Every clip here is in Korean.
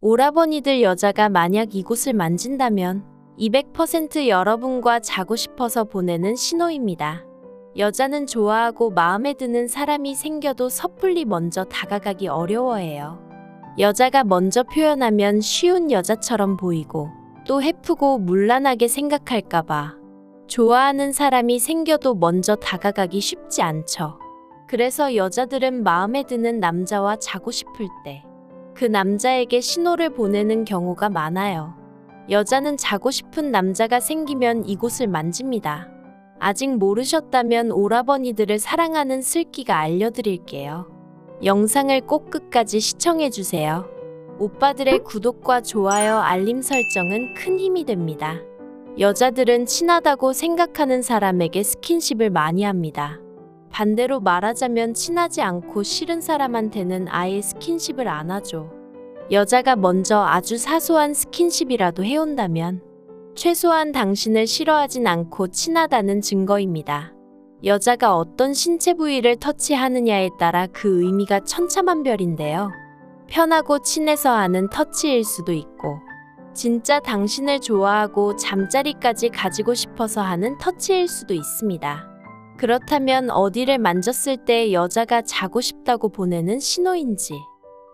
오라버니들 여자가 만약 이곳을 만진다면 200% 여러분과 자고 싶어서 보내는 신호입니다. 여자는 좋아하고 마음에 드는 사람이 생겨도 섣불리 먼저 다가가기 어려워해요. 여자가 먼저 표현하면 쉬운 여자처럼 보이고 또 해프고 문란하게 생각할까봐 좋아하는 사람이 생겨도 먼저 다가가기 쉽지 않죠. 그래서 여자들은 마음에 드는 남자와 자고 싶을 때 그 남자에게 신호를 보내는 경우가 많아요. 여자는 자고 싶은 남자가 생기면 이곳을 만집니다. 아직 모르셨다면 오라버니들을 사랑하는 슬기가 알려드릴게요. 영상을 꼭 끝까지 시청해주세요. 오빠들의 구독과 좋아요, 알림 설정은 큰 힘이 됩니다. 여자들은 친하다고 생각하는 사람에게 스킨십을 많이 합니다. 반대로 말하자면 친하지 않고 싫은 사람한테는 아예 스킨십을 안 하죠. 여자가 먼저 아주 사소한 스킨십이라도 해온다면 최소한 당신을 싫어하진 않고 친하다는 증거입니다. 여자가 어떤 신체 부위를 터치하느냐에 따라 그 의미가 천차만별인데요. 편하고 친해서 하는 터치일 수도 있고 진짜 당신을 좋아하고 잠자리까지 가지고 싶어서 하는 터치일 수도 있습니다. 그렇다면 어디를 만졌을 때 여자가 자고 싶다고 보내는 신호인지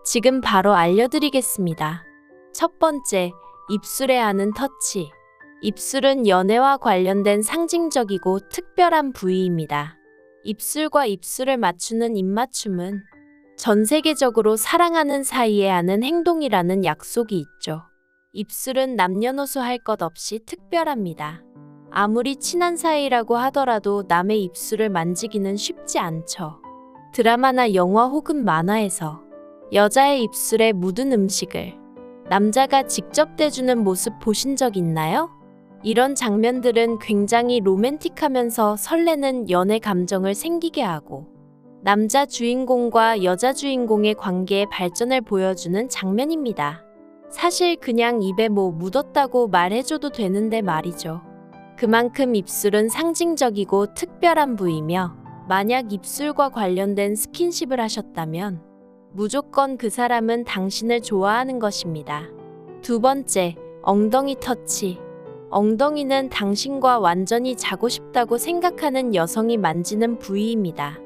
지금 바로 알려드리겠습니다. 첫 번째, 입술에 하는 터치. 입술은 연애와 관련된 상징적이고 특별한 부위입니다. 입술과 입술을 맞추는 입맞춤은 전 세계적으로 사랑하는 사이에 하는 행동이라는 약속이 있죠. 입술은 남녀노소 할 것 없이 특별합니다. 아무리 친한 사이라고 하더라도 남의 입술을 만지기는 쉽지 않죠. 드라마나 영화 혹은 만화에서 여자의 입술에 묻은 음식을 남자가 직접 대주는 모습 보신 적 있나요? 이런 장면들은 굉장히 로맨틱하면서 설레는 연애 감정을 생기게 하고 남자 주인공과 여자 주인공의 관계의 발전을 보여주는 장면입니다. 사실 그냥 입에 뭐 묻었다고 말해줘도 되는데 말이죠. 그만큼 입술은 상징적이고 특별한 부위며 만약 입술과 관련된 스킨십을 하셨다면 무조건 그 사람은 당신을 좋아하는 것입니다. 두 번째, 엉덩이 터치. 엉덩이는 당신과 완전히 자고 싶다고 생각하는 여성이 만지는 부위입니다.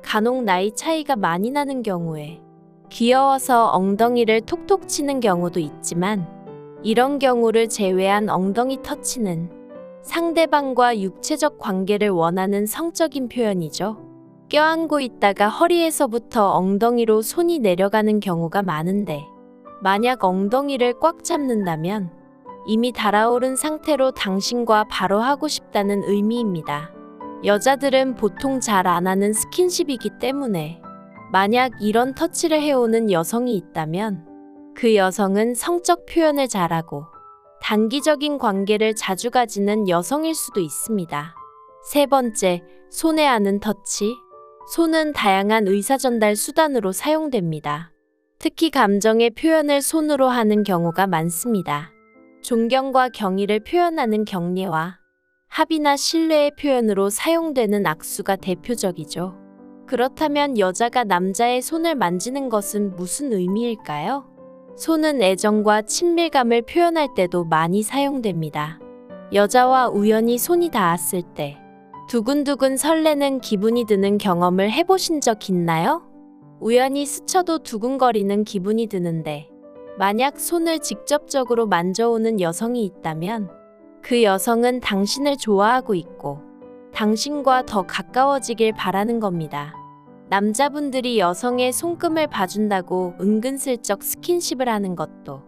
간혹 나이 차이가 많이 나는 경우에 귀여워서 엉덩이를 톡톡 치는 경우도 있지만 이런 경우를 제외한 엉덩이 터치는 상대방과 육체적 관계를 원하는 성적인 표현이죠. 껴안고 있다가 허리에서부터 엉덩이로 손이 내려가는 경우가 많은데 만약 엉덩이를 꽉 잡는다면 이미 달아오른 상태로 당신과 바로 하고 싶다는 의미입니다. 여자들은 보통 잘 안 하는 스킨십이기 때문에 만약 이런 터치를 해오는 여성이 있다면 그 여성은 성적 표현을 잘하고 단기적인 관계를 자주 가지는 여성일 수도 있습니다. 세 번째, 손에 하는 터치. 손은 다양한 의사전달 수단으로 사용됩니다. 특히 감정의 표현을 손으로 하는 경우가 많습니다. 존경과 경의를 표현하는 경례와 합의나 신뢰의 표현으로 사용되는 악수가 대표적이죠. 그렇다면 여자가 남자의 손을 만지는 것은 무슨 의미일까요? 손은 애정과 친밀감을 표현할 때도 많이 사용됩니다. 여자와 우연히 손이 닿았을 때 두근두근 설레는 기분이 드는 경험을 해보신 적 있나요? 우연히 스쳐도 두근거리는 기분이 드는데 만약 손을 직접적으로 만져오는 여성이 있다면 그 여성은 당신을 좋아하고 있고 당신과 더 가까워지길 바라는 겁니다. 남자분들이 여성의 손금을 봐준다고 은근슬쩍 스킨십을 하는 것도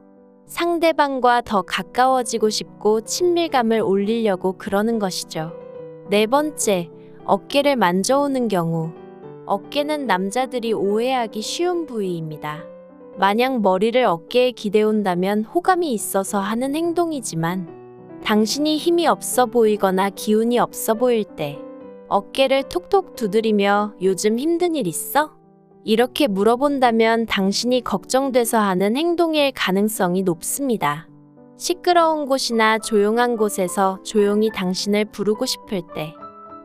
상대방과 더 가까워지고 싶고 친밀감을 올리려고 그러는 것이죠. 네 번째, 어깨를 만져오는 경우. 어깨는 남자들이 오해하기 쉬운 부위입니다. 만약 머리를 어깨에 기대온다면 호감이 있어서 하는 행동이지만 당신이 힘이 없어 보이거나 기운이 없어 보일 때 어깨를 톡톡 두드리며 요즘 힘든 일 있어? 이렇게 물어본다면 당신이 걱정돼서 하는 행동일 가능성이 높습니다. 시끄러운 곳이나 조용한 곳에서 조용히 당신을 부르고 싶을 때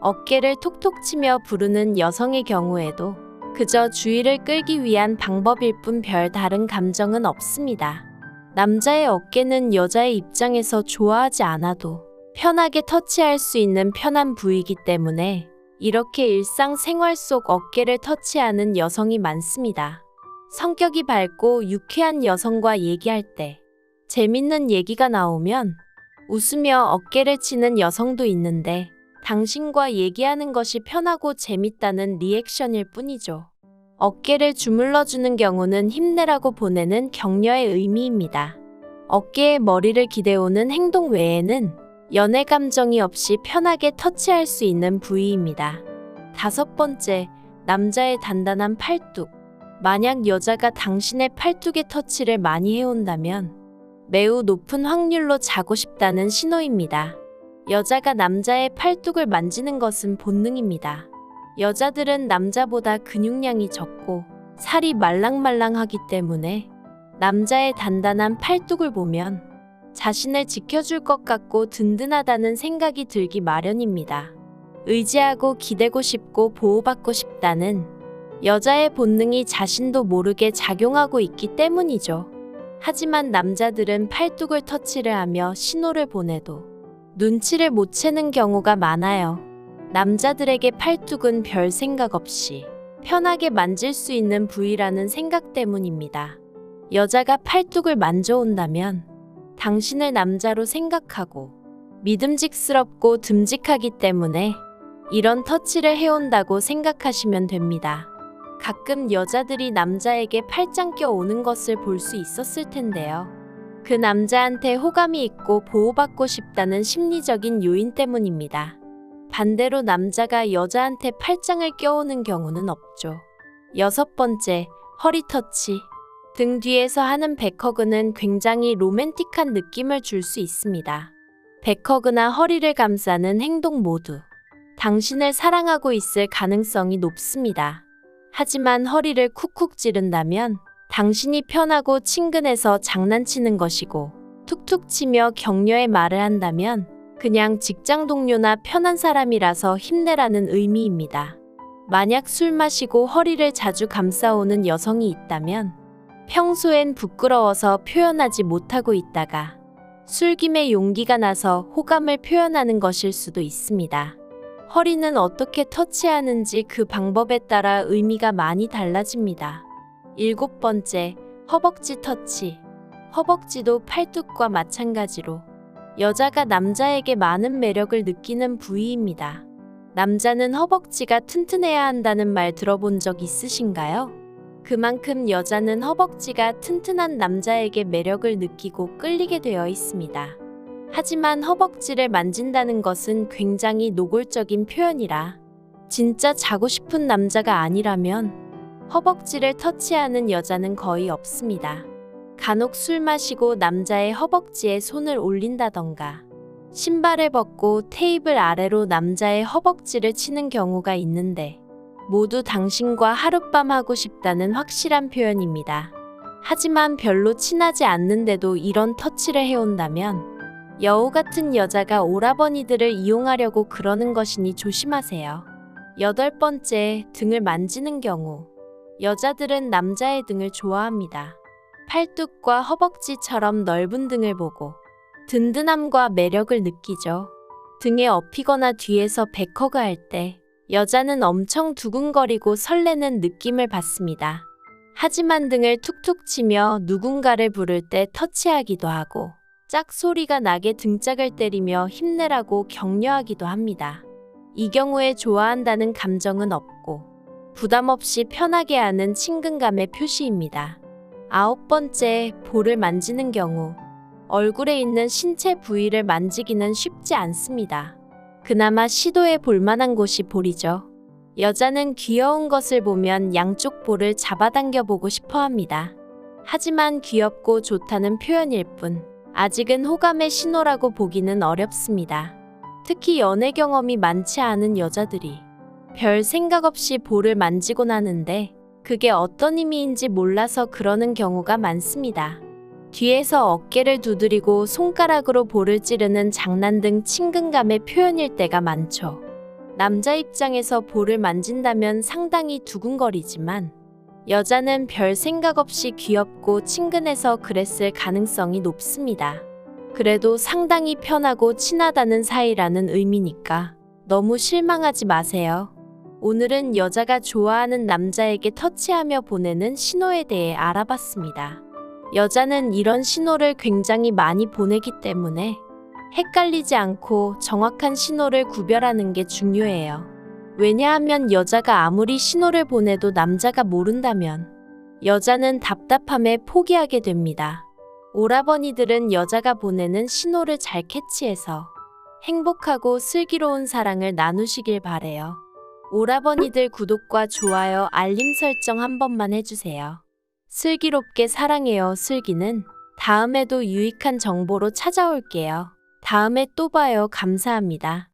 어깨를 톡톡 치며 부르는 여성의 경우에도 그저 주의를 끌기 위한 방법일 뿐 별 다른 감정은 없습니다. 남자의 어깨는 여자의 입장에서 좋아하지 않아도 편하게 터치할 수 있는 편한 부위이기 때문에 이렇게 일상생활 속 어깨를 터치하는 여성이 많습니다. 성격이 밝고 유쾌한 여성과 얘기할 때 재밌는 얘기가 나오면 웃으며 어깨를 치는 여성도 있는데 당신과 얘기하는 것이 편하고 재밌다는 리액션일 뿐이죠. 어깨를 주물러주는 경우는 힘내라고 보내는 격려의 의미입니다. 어깨에 머리를 기대오는 행동 외에는 연애 감정이 없이 편하게 터치할 수 있는 부위입니다. 5번째, 남자의 단단한 팔뚝. 만약 여자가 당신의 팔뚝에 터치를 많이 해온다면 매우 높은 확률로 자고 싶다는 신호입니다. 여자가 남자의 팔뚝을 만지는 것은 본능입니다. 여자들은 남자보다 근육량이 적고 살이 말랑말랑하기 때문에 남자의 단단한 팔뚝을 보면 자신을 지켜줄 것 같고 든든하다는 생각이 들기 마련입니다. 의지하고 기대고 싶고 보호받고 싶다는 여자의 본능이 자신도 모르게 작용하고 있기 때문이죠. 하지만 남자들은 팔뚝을 터치를 하며 신호를 보내도 눈치를 못 채는 경우가 많아요. 남자들에게 팔뚝은 별 생각 없이 편하게 만질 수 있는 부위라는 생각 때문입니다. 여자가 팔뚝을 만져온다면 당신을 남자로 생각하고 믿음직스럽고 듬직하기 때문에 이런 터치를 해온다고 생각하시면 됩니다. 가끔 여자들이 남자에게 팔짱 껴오는 것을 볼 수 있었을 텐데요. 그 남자한테 호감이 있고 보호받고 싶다는 심리적인 요인 때문입니다. 반대로 남자가 여자한테 팔짱을 껴오는 경우는 없죠. 6번째, 허리 터치. 등 뒤에서 하는 백허그는 굉장히 로맨틱한 느낌을 줄 수 있습니다. 백허그나 허리를 감싸는 행동 모두 당신을 사랑하고 있을 가능성이 높습니다. 하지만 허리를 쿡쿡 찌른다면 당신이 편하고 친근해서 장난치는 것이고, 툭툭 치며 격려의 말을 한다면 그냥 직장 동료나 편한 사람이라서 힘내라는 의미입니다. 만약 술 마시고 허리를 자주 감싸오는 여성이 있다면 평소엔 부끄러워서 표현하지 못하고 있다가 술김에 용기가 나서 호감을 표현하는 것일 수도 있습니다. 허리는 어떻게 터치하는지 그 방법에 따라 의미가 많이 달라집니다. 7번째, 허벅지 터치. 허벅지도 팔뚝과 마찬가지로 여자가 남자에게 많은 매력을 느끼는 부위입니다. 남자는 허벅지가 튼튼해야 한다는 말 들어본 적 있으신가요? 그만큼 여자는 허벅지가 튼튼한 남자에게 매력을 느끼고 끌리게 되어 있습니다. 하지만 허벅지를 만진다는 것은 굉장히 노골적인 표현이라 진짜 자고 싶은 남자가 아니라면 허벅지를 터치하는 여자는 거의 없습니다. 간혹 술 마시고 남자의 허벅지에 손을 올린다던가 신발을 벗고 테이블 아래로 남자의 허벅지를 치는 경우가 있는데 모두 당신과 하룻밤 하고 싶다는 확실한 표현입니다. 하지만 별로 친하지 않는데도 이런 터치를 해온다면 여우 같은 여자가 오라버니들을 이용하려고 그러는 것이니 조심하세요. 8번째, 등을 만지는 경우. 여자들은 남자의 등을 좋아합니다. 팔뚝과 허벅지처럼 넓은 등을 보고 든든함과 매력을 느끼죠. 등에 업히거나 뒤에서 백허그 할 때 여자는 엄청 두근거리고 설레는 느낌을 받습니다. 하지만 등을 툭툭 치며 누군가를 부를 때 터치하기도 하고 짝 소리가 나게 등짝을 때리며 힘내라고 격려하기도 합니다. 이 경우에 좋아한다는 감정은 없고 부담 없이 편하게 하는 친근감의 표시입니다. 9번째, 볼을 만지는 경우. 얼굴에 있는 신체 부위를 만지기는 쉽지 않습니다. 그나마 시도해 볼 만한 곳이 볼이죠. 여자는 귀여운 것을 보면 양쪽 볼을 잡아당겨 보고 싶어 합니다. 하지만 귀엽고 좋다는 표현일 뿐 아직은 호감의 신호라고 보기는 어렵습니다. 특히 연애 경험이 많지 않은 여자들이 별 생각 없이 볼을 만지곤 하는데 그게 어떤 의미인지 몰라서 그러는 경우가 많습니다. 뒤에서 어깨를 두드리고 손가락으로 볼을 찌르는 장난 등 친근감의 표현일 때가 많죠. 남자 입장에서 볼을 만진다면 상당히 두근거리지만 여자는 별 생각 없이 귀엽고 친근해서 그랬을 가능성이 높습니다. 그래도 상당히 편하고 친하다는 사이라는 의미니까 너무 실망하지 마세요. 오늘은 여자가 좋아하는 남자에게 터치하며 보내는 신호에 대해 알아봤습니다. 여자는 이런 신호를 굉장히 많이 보내기 때문에 헷갈리지 않고 정확한 신호를 구별하는 게 중요해요. 왜냐하면 여자가 아무리 신호를 보내도 남자가 모른다면 여자는 답답함에 포기하게 됩니다. 오라버니들은 여자가 보내는 신호를 잘 캐치해서 행복하고 슬기로운 사랑을 나누시길 바래요. 오라버니들 구독과 좋아요, 알림 설정 한 번만 해주세요. 슬기롭게 사랑해요. 슬기는 다음에도 유익한 정보로 찾아올게요. 다음에 또 봐요. 감사합니다.